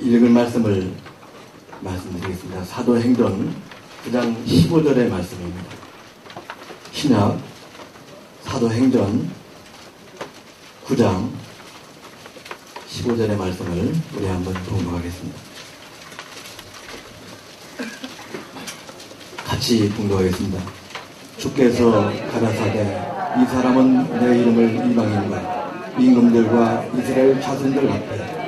읽을 말씀을 말씀드리겠습니다. 사도행전 9장 15절의 말씀입니다. 신약 사도행전 9장 15절의 말씀을 우리 한번 봉독하겠습니다. 같이 봉독하겠습니다. 주께서 가라사대 이 사람은 내 이름을 이방인과 임금들과 이스라엘 자손들 앞에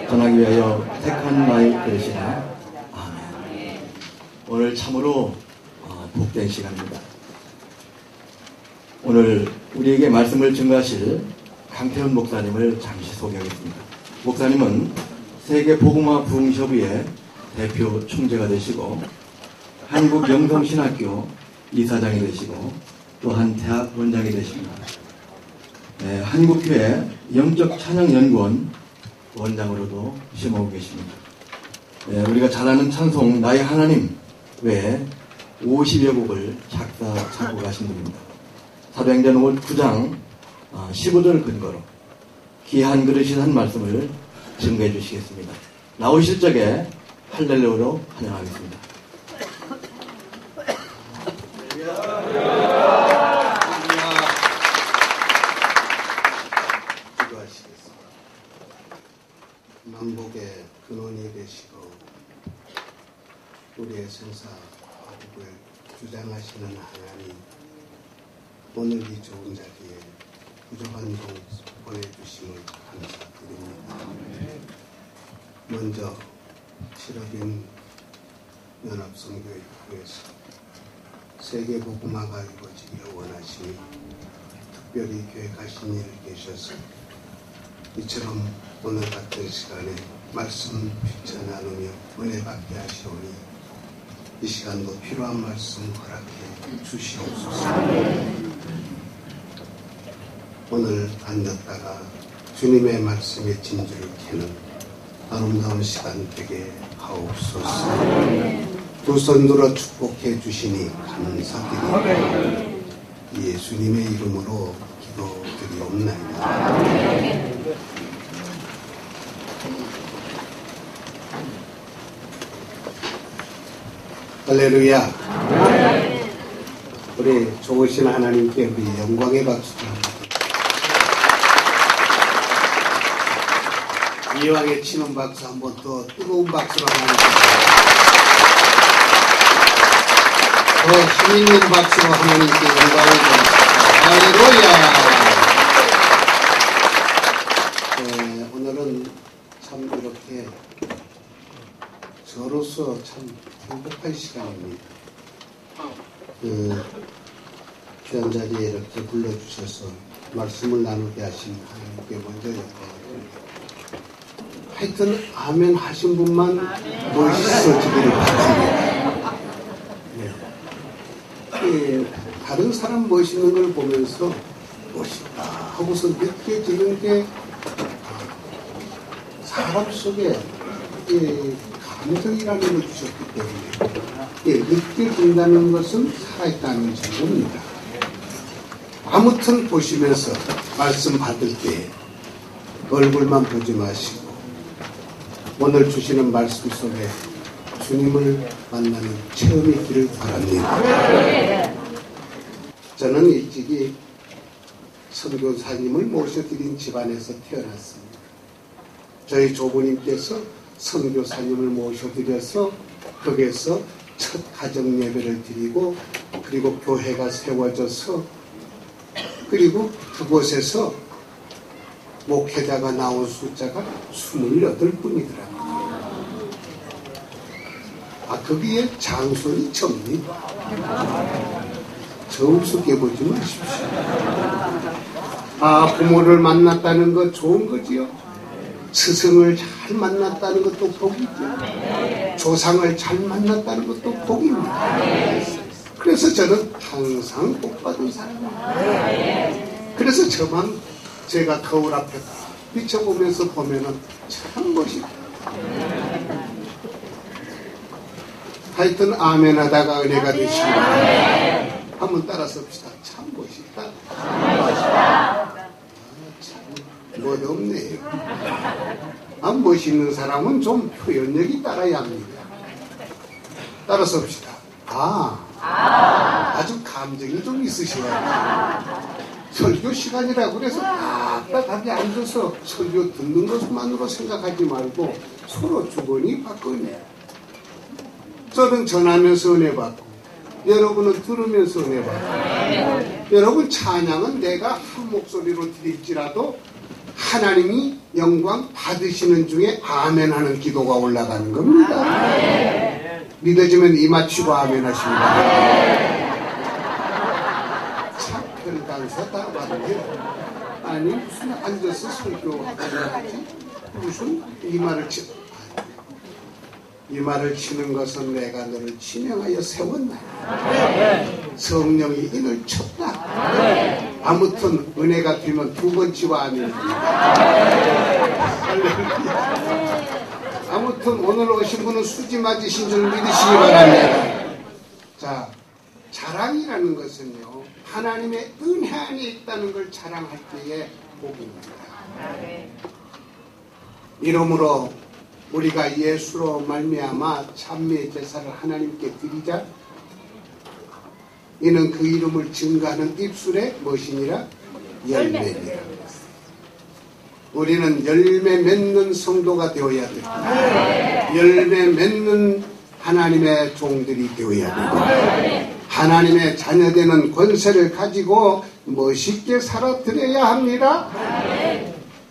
전하기 위하여 택한 나의 그릇이라. 아멘. 오늘 참으로 복된 시간입니다. 오늘 우리에게 말씀을 증거하실 강태훈 목사님을 잠시 소개하겠습니다. 목사님은 세계 복음화 부흥협의회 대표 총재가 되시고 한국영성신학교 이사장이 되시고 또한 대학 원장이 되십니다. 한국교회 영적찬양연구원 원장으로도 심어오고 계십니다. 우리가 잘 아는 찬송 나의 하나님 외에 50여 곡을 작사 작곡하신 분입니다. 사도행전 9장 15절 근거로 귀한 그릇인 한 말씀을 증거해 주시겠습니다. 나오실 적에 할렐루야로 환영하겠습니다. 기도하시겠습니다. 만복의 근원이 되시고 우리의 생사 화복을 주장하시는 하나님, 오늘 이 좋은 자리에 부족한 동 보내주심을 감사드립니다. 먼저 실업인 연합성교회에서 세계 복음화가 이루어지기를 원하시니 특별히 계획하신 일이 계셔서 이처럼 오늘 같은 시간에 말씀 비춰 나누며 은혜 받게 하시오니 이 시간도 필요한 말씀 허락해 주시옵소서. 오늘 앉았다가 주님의 말씀의 진주를 캐는 아름다운 시간 되게 하옵소서. 두 손 들어 축복해 주시니 감사드립니다. 예수님의 이름으로 기도드리옵나이다. 할렐루야. 우리 좋으신 하나님께 우리 영광의 박수. 이왕에 치는 박수 한번 더 뜨거운 박수로 하나님께, 더 힘있는 박수로 하나님께 영광을 드립니다. 할렐루야. 오늘은 참 이렇게 저로서 참 행복한 시간입니다. 귀한 자리에 이렇게 불러주셔서 말씀을 나누게 하신 하나님께 먼저 영광을 드립니다. 하여튼 아멘 하신 분만 멋있어지기를 바랍니다. 다른 사람 멋있는 걸 보면서 멋있다 하고서 느껴지는 게 사람 속에 감정이라는 걸 주셨기 때문에 느껴진다는 것은 살아있다는 증거입니다. 아무튼 보시면서 말씀 받을 때 얼굴만 보지 마시고 오늘 주시는 말씀 속에 주님을 만나는 체험이 있기를 바랍니다. 저는 일찍이 선교사님을 모셔드린 집안에서 태어났습니다. 저희 조부님께서 선교사님을 모셔드려서 거기에서 첫 가정 예배를 드리고 그리고 교회가 세워져서 그리고 그곳에서 목회자가 나온 숫자가 28분이더라고요. 거기에 장손이 접니다. 저 우습게 보지 마십시오. 부모를 만났다는 것 좋은 거지요. 스승을 잘 만났다는 것도 복이죠. 조상을 잘 만났다는 것도 복입니다. 그래서 저는 항상 복받은 사람입니다. 그래서 저만 제가 거울 앞에 비춰보면서 보면은 참 멋있다. 하여튼 아멘 하다가 은혜가 되시고 한번 따라서 봅시다. 참 멋있다. 참 멋없네요. 멋있는 사람은 좀 표현력이 따라야 합니다. 따라서 봅시다. 아주 감정이 좀 있으시네요. 설교 시간이라고 그래서 딱딱하게 앉아서 설교 듣는 것만으로 생각하지 말고 서로 주거니 받거니. 저는 전하면서 은혜 받고 여러분은 들으면서 은혜 받고. 여러분 찬양은 내가 한 목소리로 드릴지라도 하나님이 영광 받으시는 중에 아멘 하는 기도가 올라가는 겁니다. 믿어지면 이 맞추고 아멘 하십니다. 참 별강사 다 받네. 아니 무슨 앉아서 설교하고 하지? 무슨 이 말을 치는 것은 내가 너를 지명하여 세웠나? 성령이 이를 쳤다. 아무튼 은혜가 되면 두 번 치고 아멘입니다. 아무튼 오늘 오신 분은 수지 맞으신 줄 믿으시기 바랍니다. 자, 자랑이라는 것은요, 하나님의 은혜 안에 있다는 걸 자랑할 때의 복입니다. 이러므로 우리가 예수로 말미암아 찬미의 제사를 하나님께 드리자. 이는 그 이름을 증거하는 입술의 무엇이니라? 열매니라. 우리는 열매 맺는 성도가 되어야 됩니다. 열매 맺는 하나님의 종들이 되어야 됩니다. 하나님의 자녀되는 권세를 가지고 멋있게 살아드려야 합니다.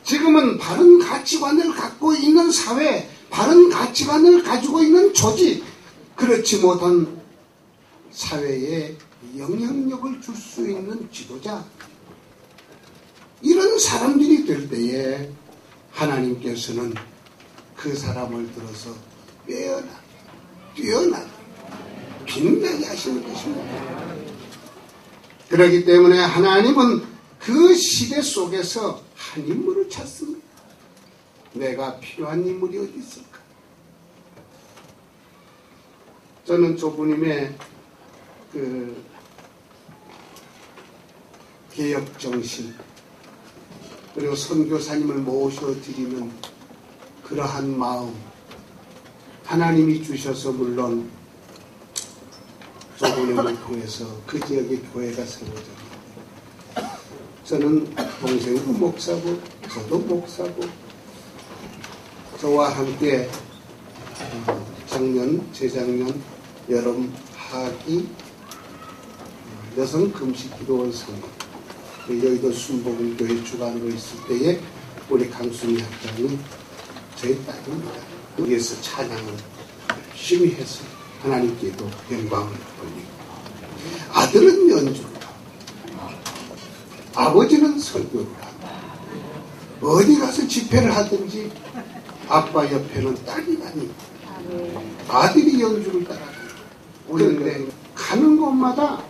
지금은 바른 가치관을 갖고 있는 사회, 바른 가치관을 가지고 있는 조직, 그렇지 못한 사회에 영향력을 줄 수 있는 지도자, 이런 사람들이 될 때에 하나님께서는 그 사람을 들어서 뛰어나게 빛나게 하시는 것입니다. 그렇기 때문에 하나님은 그 시대 속에서 한 인물을 찾습니다. 내가 필요한 인물이 어디 있을까? 저는 조부님의 그 개혁정신, 그리고 선교사님을 모셔드리는 그러한 마음, 하나님이 주셔서 물론 조부님을 통해서 그 지역의 교회가 세워집니다. 저는 동생도 목사고 저도 목사고, 저와 함께 작년, 재작년, 여름, 하기 여성 금식기도원 선거, 여의도 순복음교회 주관으로 있을 때에 우리 강순희 학장이 저희 딸입니다. 여기에서 찬양을 열심히 해서 하나님께도 영광을 돌리고, 아들은 연주를 하고 아버지는 설교를 하고 어디 가서 집회를 하든지 아빠 옆에는 딸이 다니고 아들이 연주를 따라가고. 그런데 가는 곳마다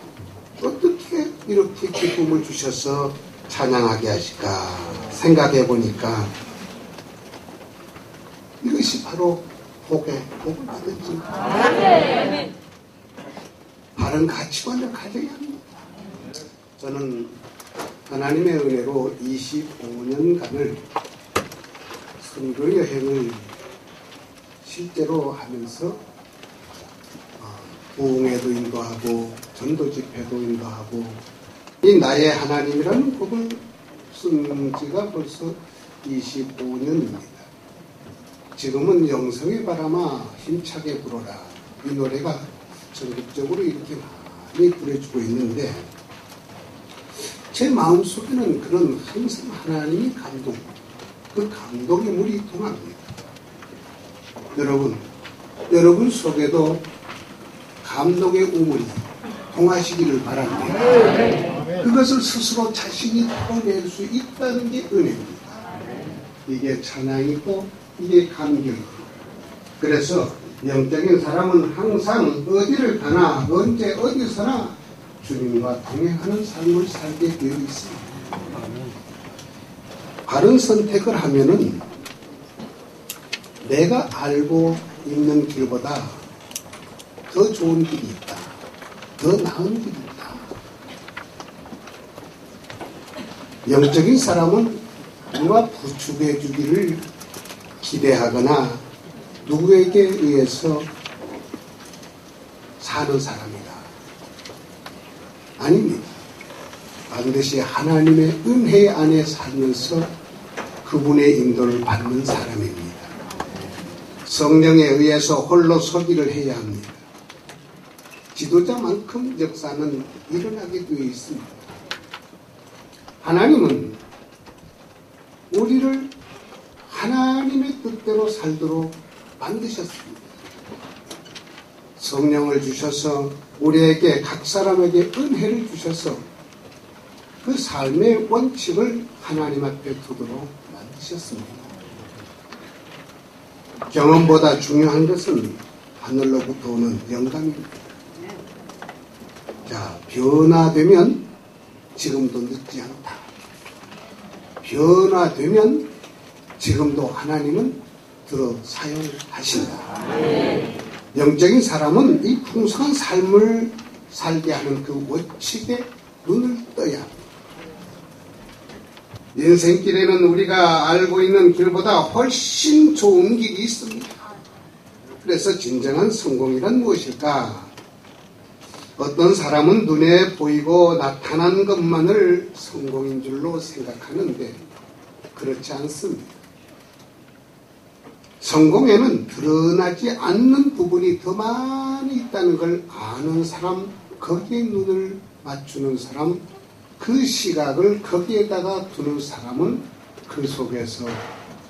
어떻게 이렇게 기쁨을 주셔서 찬양하게 하실까 생각해 보니까 이것이 바로 복을 받은 줄. 바른 가치관을 가져야 합니다. 저는 하나님의 은혜로 25년간을 선교 여행을 실제로 하면서 부흥회도 인도하고 전도 집회도 인도하고, 이 나의 하나님이라는 곡을 쓴 지가 벌써 25년입니다. 지금은 영성의 바람아 힘차게 불어라, 이 노래가 전국적으로 이렇게 많이 불려주고 있는데, 제 마음속에는 그런 항상 하나님의 감동, 그 감동의 물이 통합니다. 여러분 속에도 감동의 우물이 통하시기를 바랍니다. 그것을 스스로 자신이 털어낼 수 있다는 게 은혜입니다. 이게 찬양이고 이게 감격이고. 그래서 영적인 사람은 항상 어디를 가나 언제 어디서나 주님과 동행하는 삶을 살게 되어 있습니다. 바른 선택을 하면은 내가 알고 있는 길보다 더 좋은 길이 있다, 더 나은 길이 있다. 영적인 사람은 누가 부축해 주기를 기대하거나 누구에게 의해서 사는 사람이다. 아닙니다. 반드시 하나님의 은혜 안에 살면서 그분의 인도를 받는 사람입니다. 성령에 의해서 홀로 서기를 해야 합니다. 지도자만큼 역사는 일어나게 되어 있습니다. 하나님은 우리를 하나님의 뜻대로 살도록 만드셨습니다. 성령을 주셔서 우리에게 각 사람에게 은혜를 주셔서 그 삶의 원칙을 하나님 앞에 두도록 만드셨습니다. 경험보다 중요한 것은 하늘로부터 오는 영감입니다. 자, 변화되면 지금도 늦지 않다. 변화되면 지금도 하나님은 들어 사용하신다. 영적인 사람은 이 풍성한 삶을 살게 하는 그 원칙에 눈을 떠야 합니다. 인생길에는 우리가 알고 있는 길보다 훨씬 좋은 길이 있습니다. 그래서 진정한 성공이란 무엇일까? 어떤 사람은 눈에 보이고 나타난 것만을 성공인 줄로 생각하는데 그렇지 않습니다. 성공에는 드러나지 않는 부분이 더 많이 있다는 걸 아는 사람, 거기에 눈을 맞추는 사람, 그 시각을 거기에다가 두는 사람은 그 속에서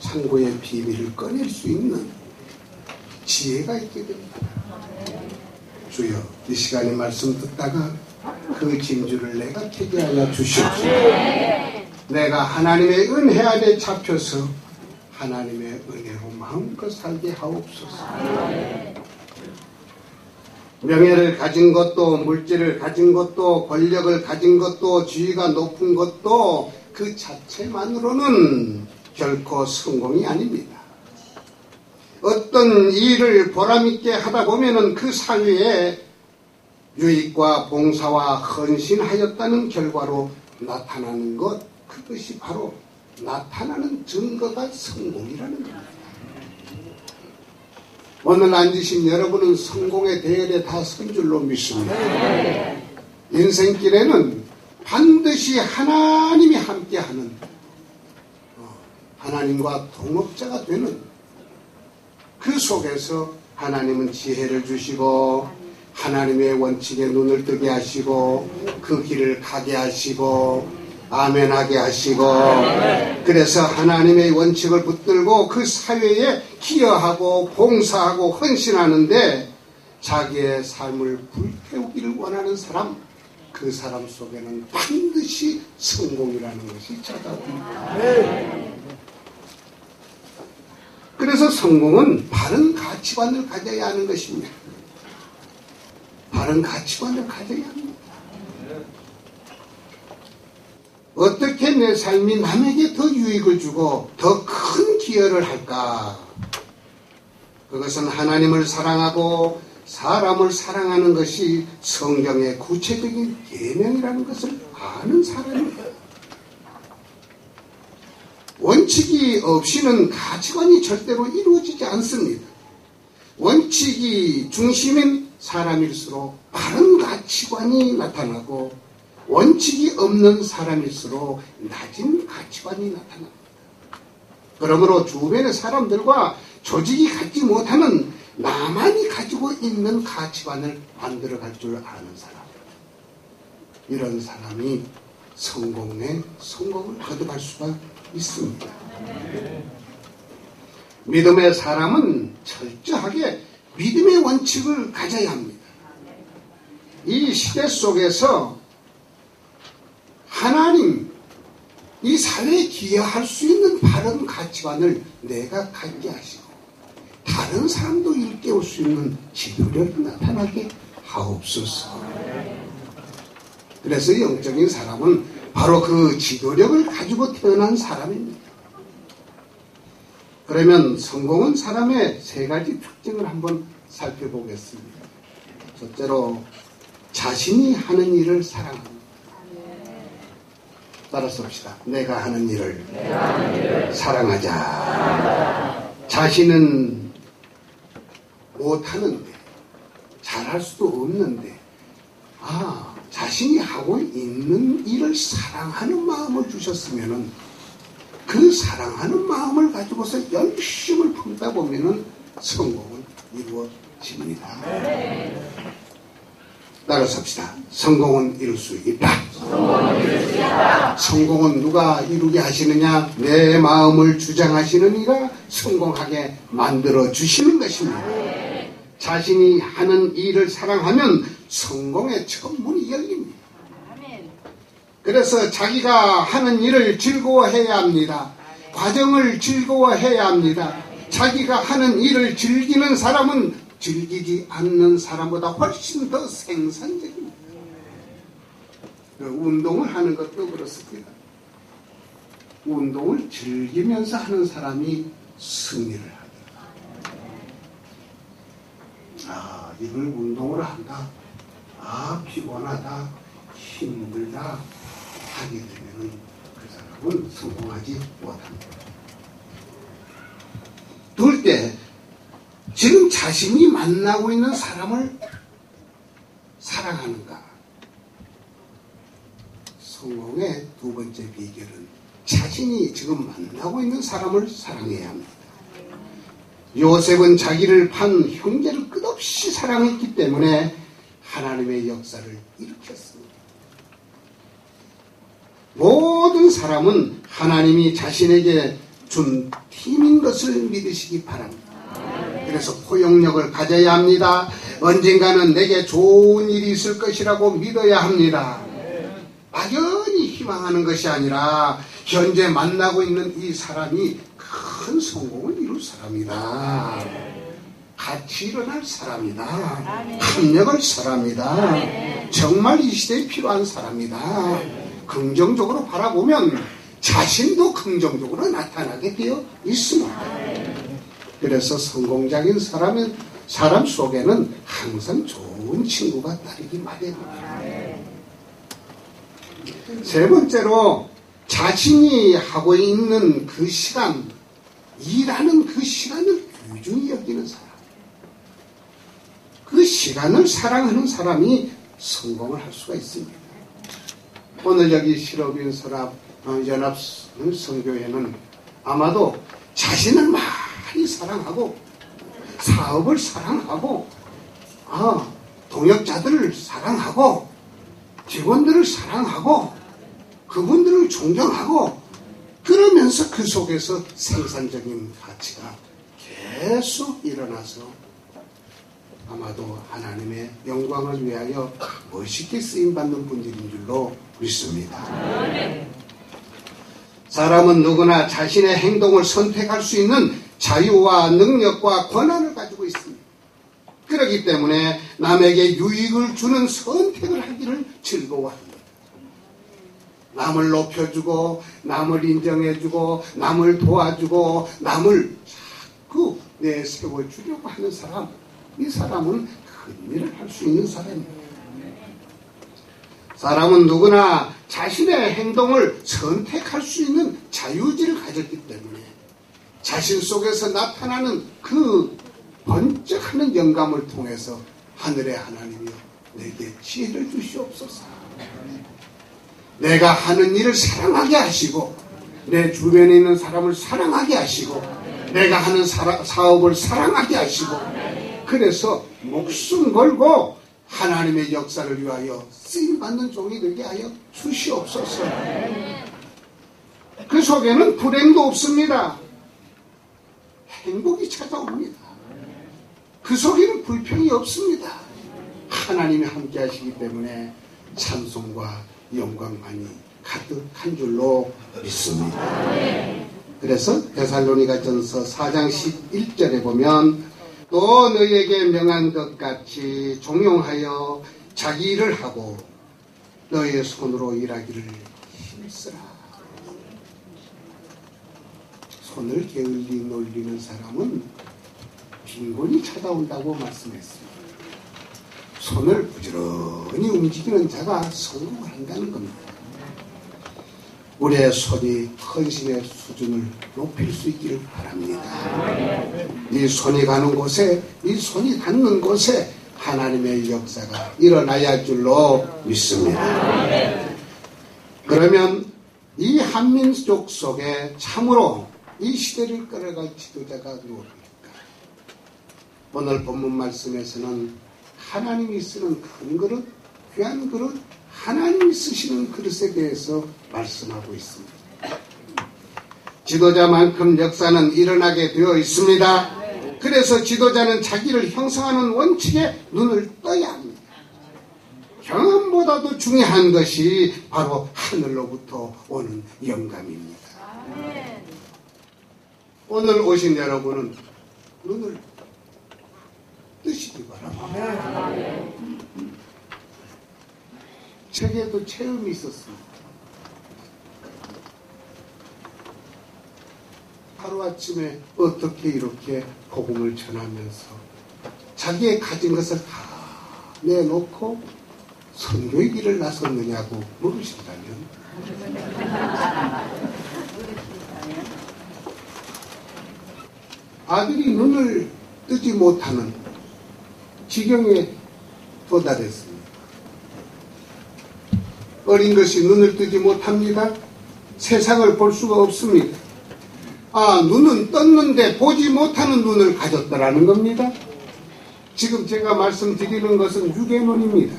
창고의 비밀을 꺼낼 수 있는 지혜가 있게 됩니다. 주여, 이 시간에 말씀 듣다가 그 진주를 내가 캐게 하여 주시옵소서. 내가 하나님의 은혜 안에 잡혀서 하나님의 은혜로 마음껏 살게 하옵소서. 명예를 가진 것도, 물질을 가진 것도, 권력을 가진 것도, 지위가 높은 것도 그 자체만으로는 결코 성공이 아닙니다. 어떤 일을 보람있게 하다 보면은 그 사회에 유익과 봉사와 헌신하였다는 결과로 나타나는 것, 그것이 바로 나타나는 증거가 성공이라는 겁니다. 오늘 앉으신 여러분은 성공의 대열에 다 선 줄로 믿습니다. 인생길에는 반드시 하나님이 함께하는, 하나님과 동업자가 되는, 그 속에서 하나님은 지혜를 주시고 하나님의 원칙에 눈을 뜨게 하시고 그 길을 가게 하시고 아멘하게 하시고, 그래서 하나님의 원칙을 붙들고 그 사회에 기여하고 봉사하고 헌신하는데 자기의 삶을 불태우기를 원하는 사람, 그 사람 속에는 반드시 성공이라는 것이 찾아옵니다. 그래서 성공은 바른 가치관을 가져야 하는 것입니다. 바른 가치관을 가져야 합니다. 어떻게 내 삶이 남에게 더 유익을 주고 더 큰 기여를 할까? 그것은 하나님을 사랑하고 사람을 사랑하는 것이 성경의 구체적인 계명이라는 것을 아는 사람입니다. 원칙이 없이는 가치관이 절대로 이루어지지 않습니다. 원칙이 중심인 사람일수록 바른 가치관이 나타나고 원칙이 없는 사람일수록 낮은 가치관이 나타납니다. 그러므로 주변의 사람들과 조직이 갖지 못하는 나만이 가지고 있는 가치관을 만들어갈 줄 아는 사람, 이런 사람이 성공의 성공을 거듭할 수가 있습니다. 믿음의 사람은 철저하게 믿음의 원칙을 가져야 합니다. 이 시대 속에서 하나님, 이 사회에 기여할 수 있는 바른 가치관을 내가 갖게 하시고 다른 사람도 일깨울 수 있는 지도력이 나타나게 하옵소서. 그래서 영적인 사람은 바로 그 지도력을 가지고 태어난 사람입니다. 그러면 성공한 사람의 세 가지 특징을 한번 살펴보겠습니다. 첫째로 자신이 하는 일을 사랑합니다. 따라서 합시다. 내가 하는 일을 사랑하자. 자신은 못하는데, 잘할 수도 없는데, 자신이 하고 있는 일을 사랑하는 마음을 주셨으면은 그 사랑하는 마음을 가지고서 열심을 품다 보면은 성공은 이루어집니다. 따라서 합시다. 성공은 이룰 수 있다. 성공은 누가 이루게 하시느냐? 내 마음을 주장하시는 이가 성공하게 만들어 주시는 것입니다. 자신이 하는 일을 사랑하면 성공의 첫 문이 열립니다. 그래서 자기가 하는 일을 즐거워해야 합니다. 과정을 즐거워해야 합니다. 자기가 하는 일을 즐기는 사람은 즐기지 않는 사람보다 훨씬 더 생산적입니다. 운동을 하는 것도 그렇습니다. 운동을 즐기면서 하는 사람이 승리를 하더라. 이걸 운동을 한다. 피곤하다. 힘들다. 하게 되면은 그 사람은 성공하지 못합니다. 둘째, 지금 자신이 만나고 있는 사람을 사랑하는가? 성공의 두 번째 비결은 자신이 지금 만나고 있는 사람을 사랑해야 합니다. 요셉은 자기를 판 형제를 끝없이 사랑했기 때문에 하나님의 역사를 일으켰습니다. 모든 사람은 하나님이 자신에게 준 팀인 것을 믿으시기 바랍니다. 그래서 포용력을 가져야 합니다. 언젠가는 내게 좋은 일이 있을 것이라고 믿어야 합니다. 막연히 희망하는 것이 아니라 현재 만나고 있는 이 사람이 큰 성공을 이룰 사람이다. 같이 일어날 사람이다. 협력할 사람이다. 정말 이 시대에 필요한 사람이다. 긍정적으로 바라보면 자신도 긍정적으로 나타나게 되어 있습니다. 그래서 성공적인 사람 속에는 항상 좋은 친구가 따르기 마련입니다. 세 번째로 자신이 하고 있는 그 시간, 일하는 그 시간을 귀중히 여기는 사람. 그 시간을 사랑하는 사람이 성공을 할 수가 있습니다. 오늘 여기 실업인 연합 선교회는 아마도 자신을 많이 사랑하고 사업을 사랑하고 동역자들을 사랑하고 직원들을 사랑하고 그분들을 존경하고 그러면서 그 속에서 생산적인 가치가 계속 일어나서 아마도 하나님의 영광을 위하여 멋있게 쓰임받는 분들인 줄로 믿습니다. 사람은 누구나 자신의 행동을 선택할 수 있는 자유와 능력과 권한을 가지고 있습니다. 그렇기 때문에 남에게 유익을 주는 선택을 하기를 즐거워합니다. 남을 높여주고 남을 인정해주고 남을 도와주고 남을 자꾸 내세워주려고 하는 사람, 이 사람은 큰 일을 할 수 있는 사람입니다. 사람은 누구나 자신의 행동을 선택할 수 있는 자유의지를 가졌기 때문에 자신 속에서 나타나는 그 번쩍하는 영감을 통해서 하늘의 하나님이여 내게 지혜를 주시옵소서. 내가 하는 일을 사랑하게 하시고 내 주변에 있는 사람을 사랑하게 하시고 내가 하는 사업을 사랑하게 하시고 그래서 목숨 걸고 하나님의 역사를 위하여 쓰임받는 종이 되게 하여 주시옵소서. 그 속에는 불행도 없습니다. 행복이 찾아옵니다. 그 속에는 불평이 없습니다. 하나님이 함께 하시기 때문에 찬송과 영광만이 가득한 줄로 믿습니다. 그래서 데살로니가전서 4장 11절에 보면 또 너희에게 명한 것 같이 종용하여 자기 일을 하고 너희의 손으로 일하기를 힘쓰라. 손을 게을리 놀리는 사람은 빈곤이 찾아온다고 말씀했습니다. 손을 부지런히 움직이는 자가 성공을 한다는 겁니다. 우리의 손이 헌신의 수준을 높일 수 있기를 바랍니다. 이 손이 가는 곳에, 이 손이 닿는 곳에 하나님의 역사가 일어나야 할 줄로 믿습니다. 그러면 이 한민족 속에 참으로 이 시대를 끌어갈 지도자가 누구입니까? 오늘 본문 말씀에서는 하나님이 쓰는 큰 그릇, 귀한 그릇, 하나님이 쓰시는 그릇에 대해서 말씀하고 있습니다. 지도자만큼 역사는 일어나게 되어 있습니다. 그래서 지도자는 자기를 형성하는 원칙에 눈을 떠야 합니다. 경험보다도 중요한 것이 바로 하늘로부터 오는 영감입니다. 오늘 오신 여러분은 눈을 뜨시기 바랍니다. 책에도 체험이 있었습니다. 하루아침에 어떻게 이렇게 복음을 전하면서 자기의 가진 것을 다 내놓고 선교의 길을 나섰느냐고 물으신다면 아들이 눈을 뜨지 못하는 지경에 도달했습니다. 어린 것이 눈을 뜨지 못합니다. 세상을 볼 수가 없습니다. 눈은 떴는데 보지 못하는 눈을 가졌더라는 겁니다. 지금 제가 말씀드리는 것은 육의 눈입니다.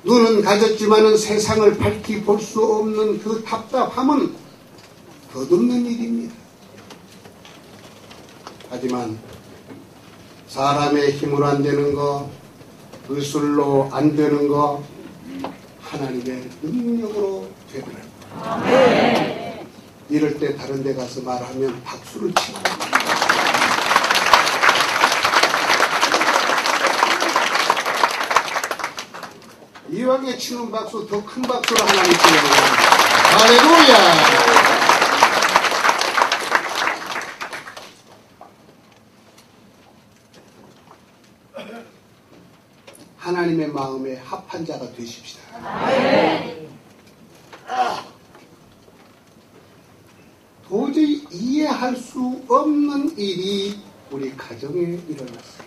눈은 가졌지만은 세상을 밝히 볼 수 없는 그 답답함은 덧없는 일입니다. 하지만 사람의 힘으로 안 되는 거, 의술로 안 되는 거, 하나님의 능력으로 되더라고요. 이럴 때 다른 데 가서 말하면 박수를 치고 이왕에 치는 박수 더 큰 박수를 하나님 치는 거예요. 할렐루야. 하나님의 마음에 합한 자가 되십시다. 도저히 이해할 수 없는 일이 우리 가정에 일어났습니다.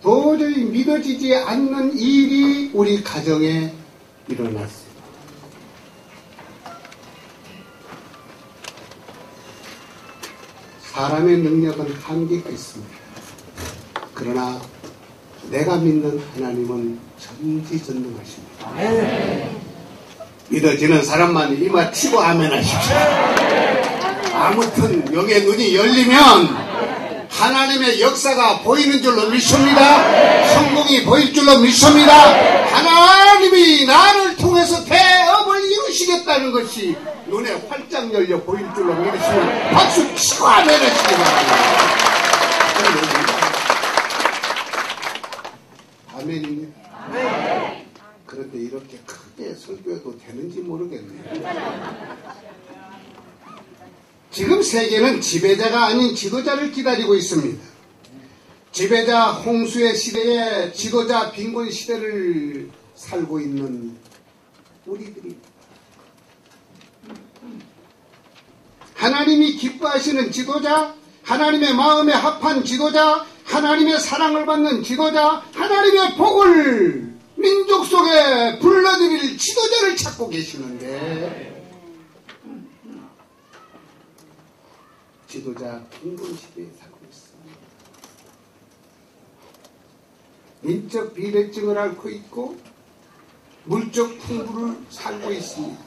도저히 믿어지지 않는 일이 우리 가정에 일어났습니다. 사람의 능력은 한계가 있습니다. 그러나 내가 믿는 하나님은 전지전능하십니다. 믿어지는 사람만 이마 치고 아멘 하십시오. 아무튼 여기에 눈이 열리면 하나님의 역사가 보이는 줄로 믿습니다. 성공이 보일 줄로 믿습니다. 하나님이 나를 통해서 대업을 이루시겠다는 것이 눈에 활짝 열려 보일 줄로 믿으시면 박수 치고 아멘 하시기 바랍니다. 아멘입니다. 그런데 이렇게 크게 설교해도 되는지 모르겠네요. 지금 세계는 지배자가 아닌 지도자를 기다리고 있습니다. 지배자 홍수의 시대에 지도자 빈곤 시대를 살고 있는 우리들이 하나님이 기뻐하시는 지도자, 하나님의 마음에 합한 지도자, 하나님의 사랑을 받는 지도자, 하나님의 복을 민족 속에 불러들일 지도자를 찾고 계시는데 지도자 빈곤 시대에 살고 있습니다. 민적 비대증을 앓고 있고 물적 풍부를 살고 있습니다.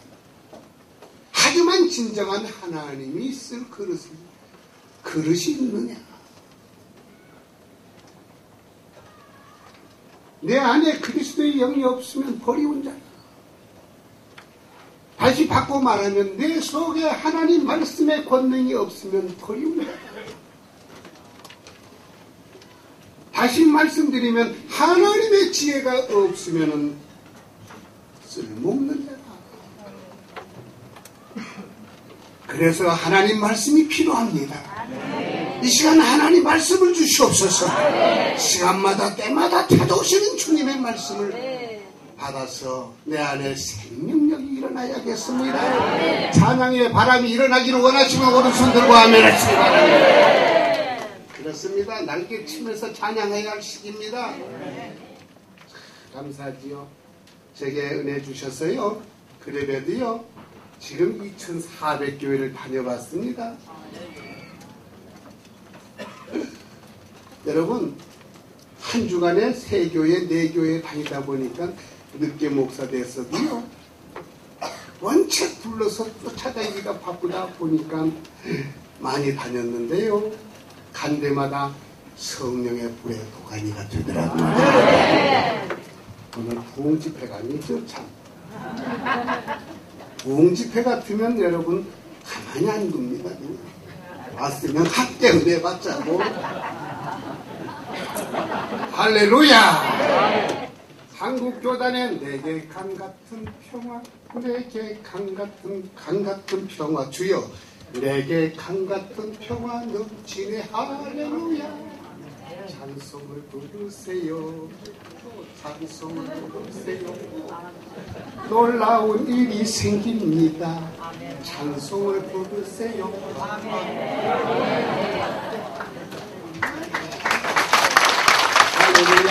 하지만 진정한 하나님이 쓸 그릇이 있느냐? 내 안에 그리스도의 영이 없으면 버리운 자다. 다시 바꿔 말하면 내 속에 하나님 말씀의 권능이 없으면 버리운 자다. 다시 말씀드리면 하나님의 지혜가 없으면 쓸모없는 자다. 그래서 하나님 말씀이 필요합니다. 이 시간 하나님 말씀을 주시옵소서. 시간마다 때마다 찾아오시는 주님의 말씀을 받아서 내 안에 생명력이 일어나야겠습니다. 찬양의 바람이 일어나기를 원하시면 오른손 들고 아멘 하시기 바랍니다. 그렇습니다. 날개치면서 찬양해야 할 시기입니다. 감사하지요. 제게 은혜 주셨어요. 그래도요 지금 2,400교회를 다녀봤습니다. 여러분 한 주간에 3교회, 4교회 다니다 보니까 늦게 목사 됐어도요 원체 불러서 쫓아다니기가 바쁘다 보니까 많이 다녔는데요 간 데마다 성령의 불의 도가니가 되더라고요. 오늘 부흥집회가 아니죠 참. 부흥집회 같으면 여러분 가만히 안 둡니다. 왔으면 학대 은혜 받자고. 할렐루야. 한국교단에 내게 강같은 평화, 내게 강같은 평화, 주여 내게 강같은 평화 넘치네. 할렐루야. 찬송을 부르세요. 찬송을 부르세요. 놀라운 일이 생깁니다. 찬송을 부르세요. 할렐루야.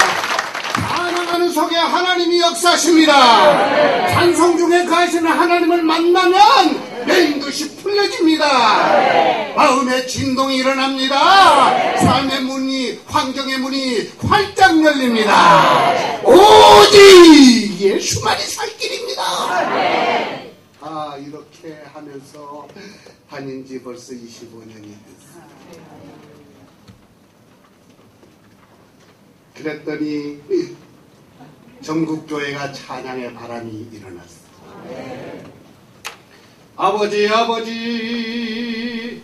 찬양하는 속에 하나님이 역사하십니다. 찬송 중에 가시는 하나님을 만나면 내 뜻이 풀려집니다. 마음의 진동이 일어납니다. 삶의 문이, 환경의 문이 활짝 열립니다. 오직 예수만이 살 길입니다. 이렇게 하면서 다닌 지 벌써 25년이 됐어요. 그랬더니 전국교회가 찬양의 바람이 일어났어요. 아버지 아버지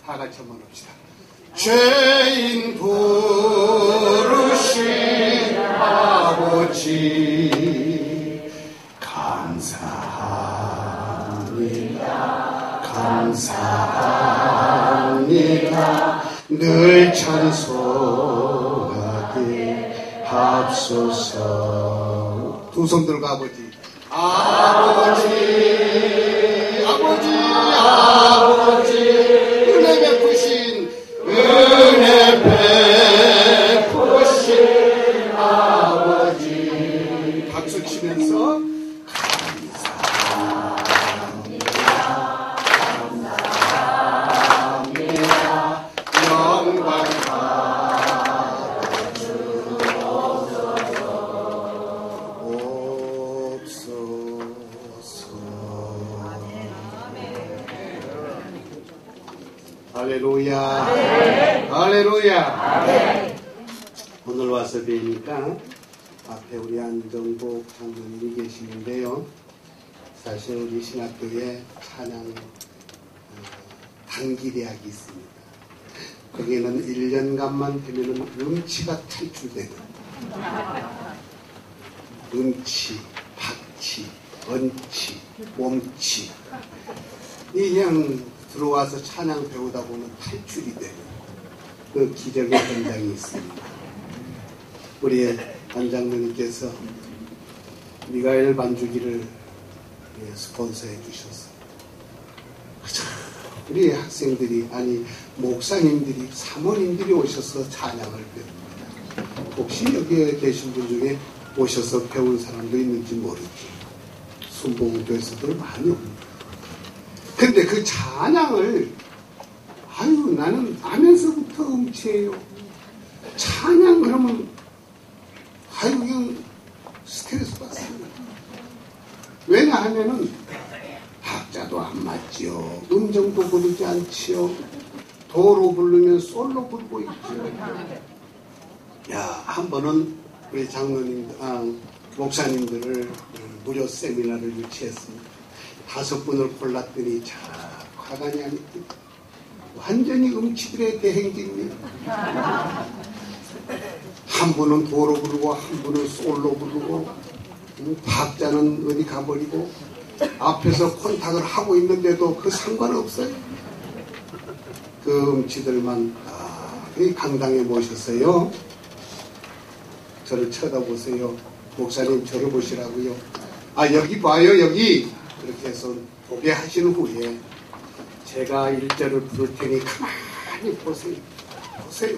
다 같이 한번 합시다. 죄인 부르신 아버지 감사합니다. 감사합니다. 늘 찬송하게 합소서. 두 손 들고 아버지 아버지 은혜 베푸신 아버지 박수 치면서 감사합니다 영광 할렐루야. 네. 할렐루야. 네. 오늘 와서 뵈니까 앞에 우리 안정복 장로님이 계시는데요. 사실 우리 신학교에 찬양 단기대학이 있습니다. 거기는 1년간만 되면 음치가 탈출되는 음치, 박치, 언치, 몸치 그냥 들어와서 찬양 배우다 보면 탈출이 되는 그 기적의 현장이 있습니다. 우리 안장로님께서 미가엘 반주기를 스폰서해 주셔서 우리 학생들이 아니 목사님들이 사모님들이 오셔서 찬양을 배웁니다. 혹시 여기에 계신 분 중에 오셔서 배운 사람도 있는지 모르지. 순복음교에서도 많이 옵니다. 근데 그 찬양을 나는 나면서부터 음치예요. 찬양 그러면 그냥 스트레스 받습니다. 왜냐하면은 박자도 안 맞지요. 음정도 부르지 않지요. 도로 부르면 솔로 부르고 있지요. 한 번은 우리 장로님들, 목사님들을 무료 세미나를 유치했습니다. 5분을 골랐더니 자 화관이 아니고 완전히 음치들의 대행진입니다. 한 분은 도로 부르고 한 분은 솔로 부르고 박자는 어디 가버리고 앞에서 콘탁을 하고 있는데도 그 상관없어요. 그 음치들만 강당에 모셨어요. 저를 쳐다보세요. 목사님 저를 보시라고요. 아, 여기 봐요, 여기. 그렇게 해서 보게 하신 후에 제가 1절을 부를 테니 가만히 보세요.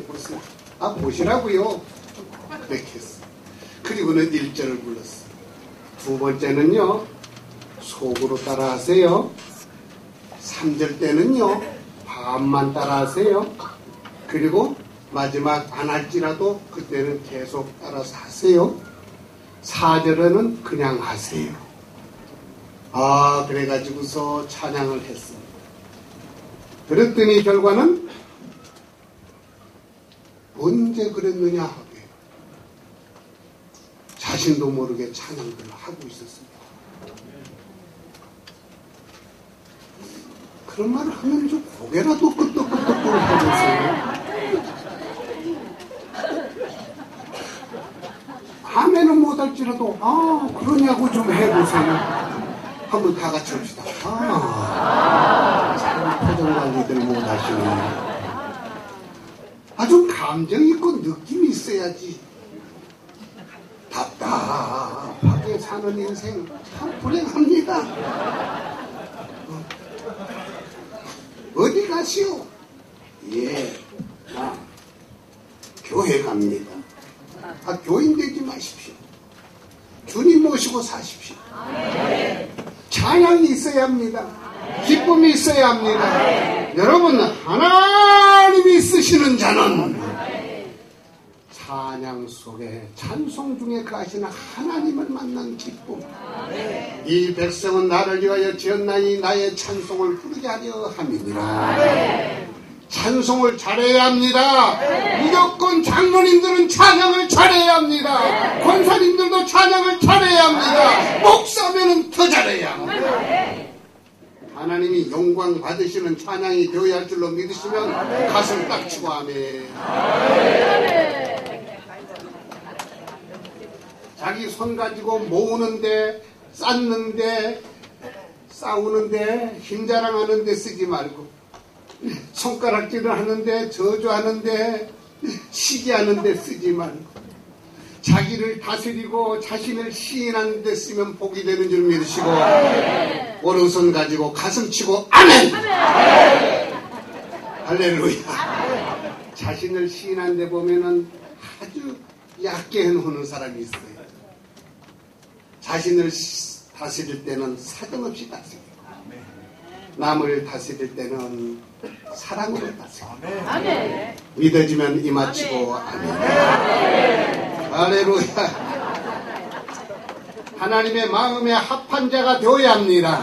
보세요. 아, 보시라고요. 그렇게 했어. 그리고는 1절을 불렀어. 두 번째는요, 속으로 따라하세요. 3절 때는요, 반만 따라하세요. 그리고 마지막 안 할지라도 그때는 계속 따라서 하세요. 4절에는 그냥 하세요. 아, 그래가지고서 찬양을 했어. 그랬더니 결과는 언제 그랬느냐 하게 자신도 모르게 찬양을 하고 있었습니다. 그런 말을 하면 좀 고개라도 끄덕끄덕 하면서 아멘은 못할지라도 아 그러냐고 좀 해보세요. 한번 다 같이 합시다. 참 표정관리들 못하시네. 아주 감정 있고 느낌이 있어야지. 답답하게 사는 인생 참 불행합니다. 어디 가시오? 예, 교회 갑니다. 아, 교인 되지 마십시오. 주님 모시고 사십시오. 찬양이 있어야 합니다. 기쁨이 있어야 합니다. 여러분, 하나님이 쓰시는 자는 찬양 속에 찬송 중에 거하시는 하나님을 만난 기쁨. 이 백성은 나를 위하여 지었나니 나의 찬송을 부르게 하려 함이니라. 찬송을 잘해야 합니다. 무조건 장로님들은 찬양을 잘해야 합니다. 권사님들도 찬양을 잘해야 합니다. 목사면은 더 잘해야 합니다. 하나님이 영광 받으시는 찬양이 되어야 할 줄로 믿으시면 가슴 딱 치고 아멘. 자기 손 가지고 모으는데, 쌓는데, 싸우는데, 힘자랑하는데 쓰지 말고 손가락질을 하는데, 저주하는데, 시기하는데 쓰지 말고 자기를 다스리고 자신을 시인하는 데 쓰면 복이 되는 줄 믿으시고 오른손 가지고 가슴 치고 아멘! 할렐루야. 자신을 시인하는 데 보면은 아주 얕게 해놓는 사람이 있어요. 자신을 다스릴 때는 사정없이 다스리고 남을 다스릴 때는 사랑으로 다스리고 믿어지면 이마치고 아멘. 할렐루야. 하나님의 마음에 합한 자가 되어야 합니다.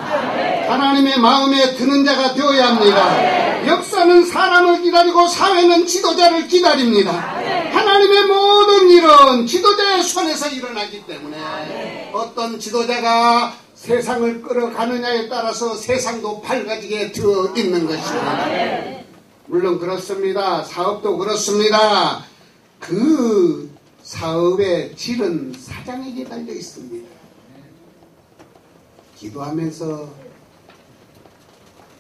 하나님의 마음에 드는 자가 되어야 합니다. 역사는 사람을 기다리고 사회는 지도자를 기다립니다. 하나님의 모든 일은 지도자의 손에서 일어나기 때문에 어떤 지도자가 세상을 끌어가느냐에 따라서 세상도 밝아지게 되어 있는 것입니다. 물론 그렇습니다. 사업도 그렇습니다. 그 사업의 질은 사장에게 달려 있습니다. 기도하면서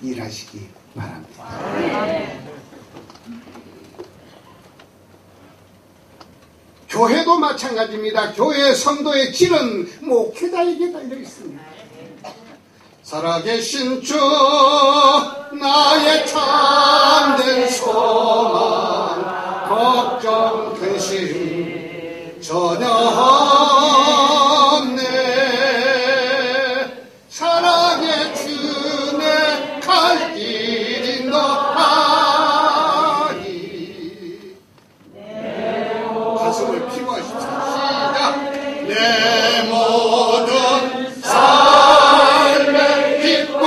일하시기 바랍니다. 교회도 마찬가지입니다. 교회 성도의 질은 목회자에게 달려 있습니다. 살아계신 주 나의 참된 소망 걱정 근심 전혀 없네. 사랑의 주내 갈 길이 너하니 가슴을 피워하십시오. 시작. 내 모든 삶의 기쁨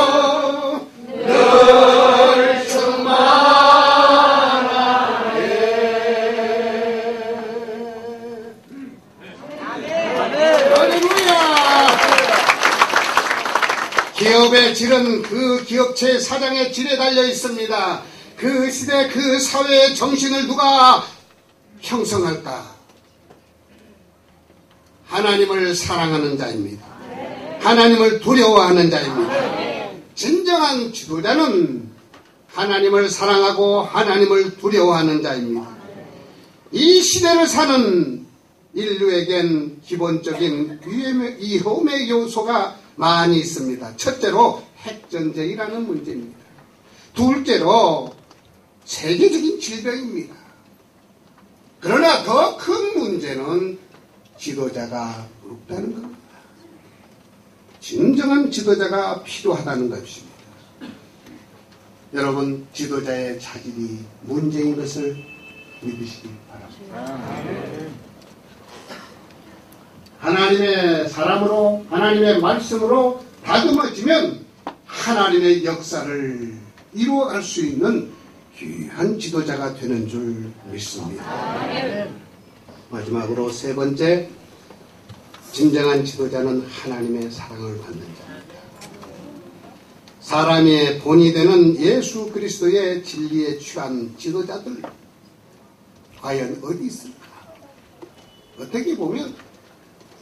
늘 충만하게. 할렐루야. 기업의 질은 그 기업체 사장의 질에 달려 있습니다. 그 시대 그 사회의 정신을 누가 형성할까? 하나님을 사랑하는 자입니다. 하나님을 두려워하는 자입니다. 진정한 지도자는 하나님을 사랑하고 하나님을 두려워하는 자입니다. 이 시대를 사는 인류에겐 기본적인 위험의 요소가 많이 있습니다. 첫째로 핵전쟁이라는 문제입니다. 둘째로 세계적인 질병입니다. 그러나 더 큰 문제는 지도자가 부족하다는 겁니다. 진정한 지도자가 필요하다는 것입니다. 여러분, 지도자의 자질이 문제인 것을 믿으시기 바랍니다. 하나님의 사람으로, 하나님의 말씀으로 다듬어지면 하나님의 역사를 이루어갈 수 있는 귀한 지도자가 되는 줄 믿습니다. 마지막으로 세 번째, 진정한 지도자는 하나님의 사랑을 받는 자입니다. 사람의 본이 되는 예수 그리스도의 진리에 취한 지도자들 과연 어디 있을까? 어떻게 보면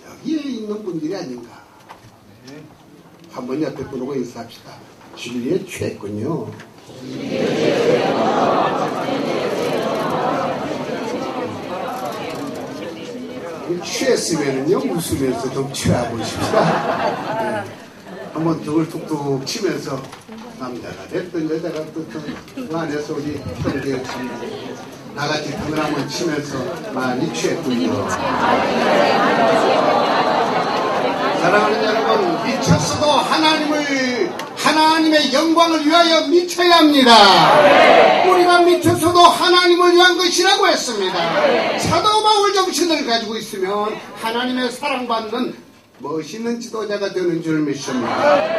여기에 있는 분들이 아닌가. 한번 옆에 분하고 인사합시다. 진리에 취했군요. 취했으면은요, 웃으면서 좀 취해보십시다. 네. 한번 등을 툭툭 치면서 남자가 됐든 여자가 됐든 그 안에서 우리 형제 참 나같이 등을 한번 치면서 많이 취했군요. 사랑하는 여러분, 미쳤어도 하나님의 영광을 위하여 미쳐야 합니다. 우리가 미쳤어도 하나님을 위한 것이라고 했습니다. 사도 바울 정신을 가지고 있으면 하나님의 사랑받는 멋있는 지도자가 되는 줄 믿습니다.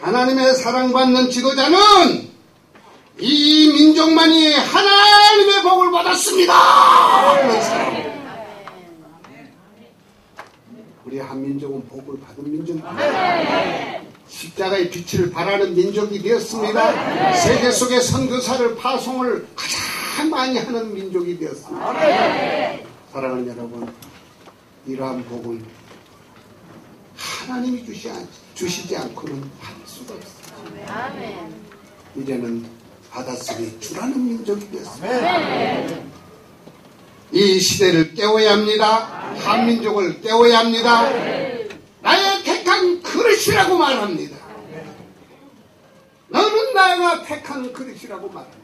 하나님의 사랑받는 지도자는 이 민족만이 하나님의 복을 받았습니다. 그런 사람. 우리 한민족은 복을 받은 민족입니다. 십자가의 빛을 발하는 민족이 되었습니다. 세계 속의 선교사를 파송을 가장 많이 하는 민족이 되었습니다. 사랑하는 여러분, 이러한 복은 하나님이 주시지 않고는 받을 수가 없습니다. 이제는 받았으니 주라는 민족이 되었습니다. 이 시대를 깨워야 합니다. 한민족을 깨워야 합니다. 나의 택한 그릇이라고 말합니다. 너는 나가 택한 그릇이라고 말합니다.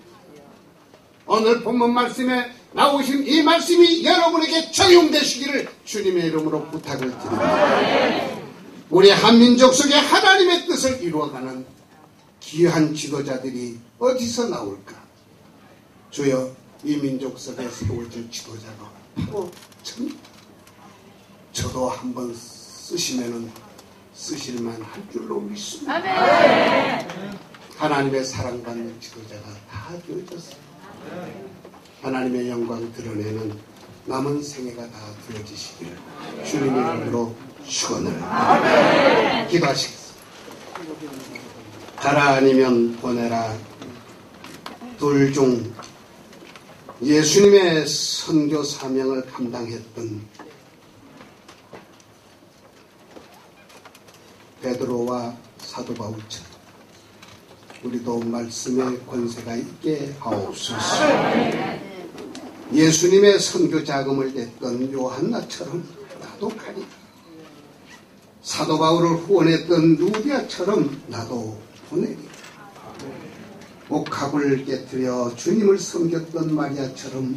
오늘 본문 말씀에 나오신 이 말씀이 여러분에게 적용되시기를 주님의 이름으로 부탁을 드립니다. 우리 한민족 속에 하나님의 뜻을 이루어가는 귀한 지도자들이 어디서 나올까? 주여, 이 민족 속에 세워질 지도자가 바로 저입니다. 저도 한번 쓰시면은 쓰실만 할 줄로 믿습니다. 하나님의 사랑받는 지도자가 다 되어졌습니다. 하나님의 영광 드러내는 남은 생애가 다 되어지시기를 주님의 이름으로 축원을 기도하시겠습니다. 가라 아니면 보내라. 둘 중 예수님의 선교 사명을 감당했던 베드로와 사도 바울처럼 우리도 말씀의 권세가 있게 하옵소서. 예수님의 선교 자금을 냈던 요한나처럼 나도 가리라. 사도 바울을 후원했던 루디아처럼 나도 보내리라. 옥합을 깨뜨려 주님을 섬겼던 마리아처럼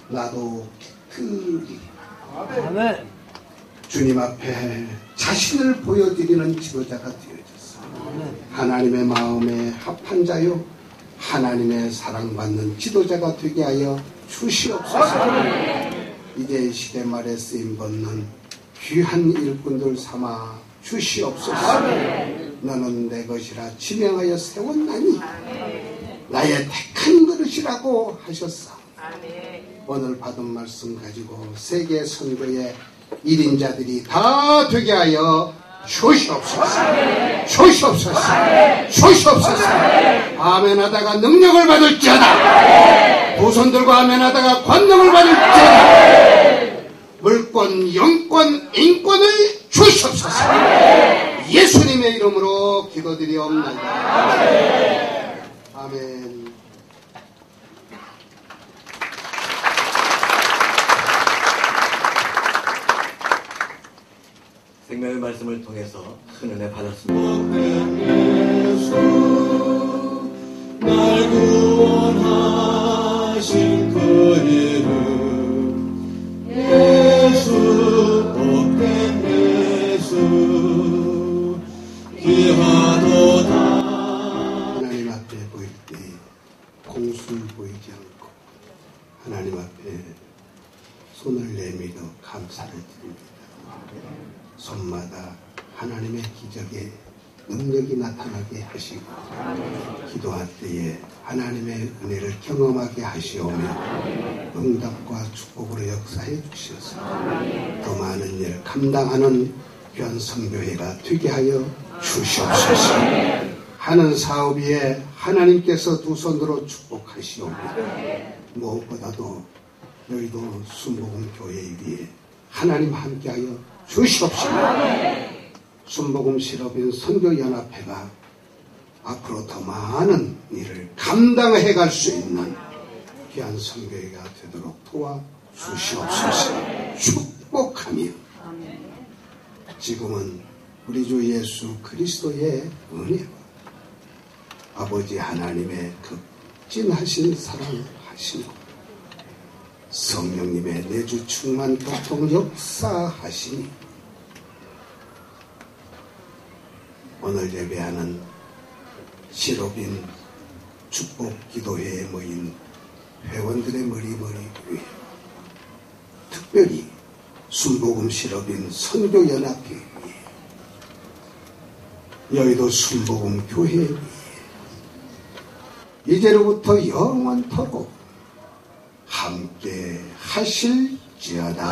나도 깃들이라. 주님 앞에 자신을 보여드리는 지도자가 되어졌어. 하나님의 마음에 합한 자요, 하나님의 사랑받는 지도자가 되게 하여 주시옵소서. 이제 시대 말에 쓰임받는 귀한 일꾼들 삼아 주시옵소서. 너는 내 것이라 지명하여 세웠나니 나의 택한 그릇이라고 하셨사. 오늘 받은 말씀 가지고 세계 선거의 1인자들이 다 되게 하여 주시옵소서. 주시옵소서. 주시옵소서. 아멘하다가 능력을 받을지어다. 두 손 들고 아멘하다가 권능을 받을지어다. 물권, 영권, 인권을 주시옵소서. 예수님의 이름으로 기도드리옵나이다. 아멘. 생명의 말씀을 통해서 큰 은혜 받았습니다. 예수 날 구원하신 그 이름 예수 복된 예수 귀하도다. 하나님 앞에 보일 때 공술 보이지 않고 하나님 앞에 손을 내밀어 감사를 드립니다. 손마다 하나님의 기적의 능력이 나타나게 하시고 기도할 때에 하나님의 은혜를 경험하게 하시오며 응답과 축복으로 역사해 주셔서 더 많은 일을 감당하는 귀한 선교회가 되게 하여 주시옵소서. 하는 사업 위에 하나님께서 두 손으로 축복하시오며 무엇보다도 너희도 순복음 교회 위에 하나님 함께하여 주시옵소서. 순복음 실업인 선교연합회가 앞으로 더 많은 일을 감당해 갈 수 있는 귀한 선교회가 되도록 도와주시옵소서. 축복하며 지금은 우리 주 예수 그리스도의 은혜와 아버지 하나님의 극진하신 사랑하시고 성령님의 내주 충만 교통 역사하시니 오늘 예배하는 실업인 축복 기도회에 모인 회원들의 머리머리 위에 특별히 순복음 실업인 선교연합회 위에 여의도 순복음 교회 위에 이제로부터 영원토록 함께 하실지어다.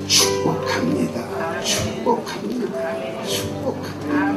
축복합니다. 축복합니다. 축복합니다.